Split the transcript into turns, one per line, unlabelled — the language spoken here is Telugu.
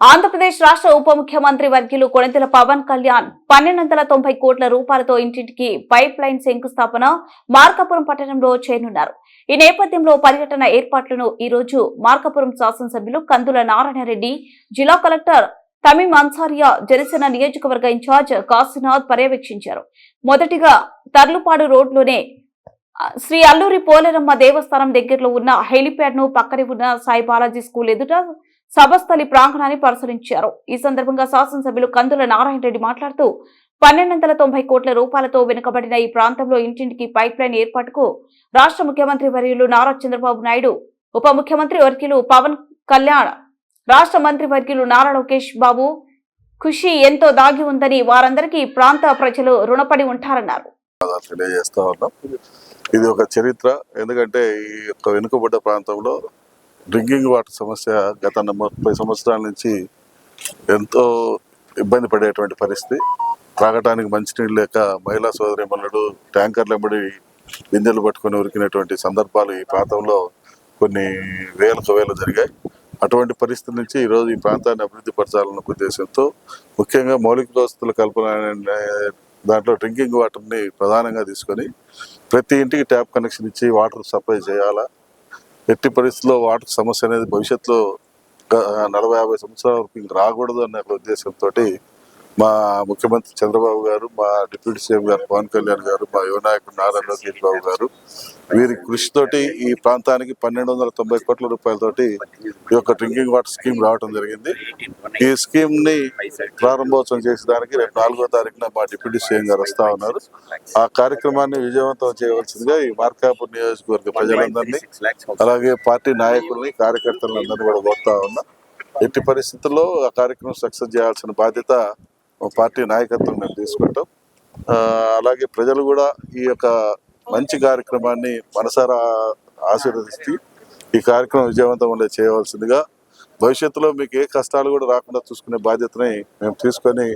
ఆంధ్రప్రదేశ్ రాష్ట్ర ఉప ముఖ్యమంత్రి వర్గీయులు కొణిదెల పవన్ కళ్యాణ్ 1290 కోట్ల రూపాయలతో ఇంటింటికి పైప్ లైన్ శంకుస్థాపన మార్కాపురం పట్టణంలో చేయనున్నారు. ఈ నేపథ్యంలో పర్యటన ఏర్పాట్లను ఈ రోజు మార్కాపురం శాసనసభ్యులు కందుల నారాయణరెడ్డి, జిల్లా కలెక్టర్ తమీం అన్సారియా, జనసేన నియోజకవర్గ ఇన్ఛార్జ్ కాశీనాథ్ పర్యవేక్షించారు. మొదటిగా తర్లుపాడు రోడ్లోనే శ్రీ అల్లూరి పోలేరమ్మ దేవస్థానం దగ్గరలో ఉన్న హెలిప్యాడ్ ను పక్కనే ఉన్న సాయి బాలాజీ స్కూల్ ఎదుట సభస్థలి ప్రాంగణాన్ని పరిశీలించారు. ఈ సందర్భంగా శాసనసభ్యులు కందుల నారాయణరెడ్డి మాట్లాడుతూ 1290 కోట్ల రూపాయలతో వెనుకబడిన ఈ ప్రాంతంలో ఇంటింటికి పైప్ లైన్ ఏర్పాటుకు రాష్ట్ర ముఖ్యమంత్రి వర్యులు నారా చంద్రబాబు నాయుడు, ఉప ముఖ్యమంత్రి వర్గీయులు పవన్ కళ్యాణ్, రాష్ట్ర మంత్రి వర్గీయులు నారా లోకేష్ బాబు కృషి ఎంతో దాగి ఉందని, వారందరికీ ప్రాంత ప్రజలు రుణపడి ఉంటారన్నారు.
ఇది ఒక చరిత్ర. ఎందుకంటే ఈ యొక్క వెనుకబడ్డ ప్రాంతంలో డ్రింకింగ్ వాటర్ సమస్య గత 30 సంవత్సరాల నుంచి ఎంతో ఇబ్బంది పడేటువంటి పరిస్థితి. తాగటానికి మంచినీళ్ళు లేక మహిళా సోదరిమణులు ట్యాంకర్లెంబడి బిందెలు పట్టుకొని ఉరికినటువంటి సందర్భాలు ఈ ప్రాంతంలో కొన్ని వేల జరిగాయి. అటువంటి పరిస్థితి నుంచి ఈరోజు ఈ ప్రాంతాన్ని అభివృద్ధి పరచాలన్న ఉద్దేశంతో ముఖ్యంగా మౌలిక వసతుల కల్పన దాంట్లో డ్రింకింగ్ వాటర్ని ప్రధానంగా తీసుకొని ప్రతి ఇంటికి ట్యాప్ కనెక్షన్ ఇచ్చి వాటర్ సప్లై చేయాలా. ఎట్టి పరిస్థితుల్లో వాటర్ సమస్య అనేది భవిష్యత్తులో 40-50 సంవత్సరాల వరకు ఇంక రాకూడదు అనే ఉద్దేశంతో మా ముఖ్యమంత్రి చంద్రబాబు గారు, మా డిప్యూటీ సీఎం గారు పవన్ కళ్యాణ్ గారు, మా యువ నాయకుడు నారా లోకేష్ బాబు గారు వీరి కృషితోటి ఈ ప్రాంతానికి 1290 కోట్ల రూపాయలతోటి ఈ యొక్క డ్రింకింగ్ వాటర్ స్కీమ్ రావడం జరిగింది. ఈ స్కీమ్ ని ప్రారంభోత్సవం చేసేదానికి రేపు 4వ తారీఖున మా డిప్యూటీ సీఎం గారు వస్తా ఉన్నారు. ఆ కార్యక్రమాన్ని విజయవంతం చేయవలసిందిగా ఈ మార్కాపూర్ నియోజకవర్గ ప్రజలందరినీ, అలాగే పార్టీ నాయకుల్ని, కార్యకర్తలందరినీ కూడా కోరుతా ఉన్నా. ఎట్టి పరిస్థితుల్లో ఆ కార్యక్రమం సక్సెస్ చేయాల్సిన బాధ్యత పార్టీ నాయకత్వం మేము తీసుకుంటాం. అలాగే ప్రజలు కూడా ఈ యొక్క మంచి కార్యక్రమాన్ని మనసారా ఆశీర్వదిస్తూ ఈ కార్యక్రమం విజయవంతం చేయవలసిందిగా, భవిష్యత్తులో మీకు ఏ కష్టాలు కూడా రాకుండా చూసుకునే బాధ్యతని మేము తీసుకొని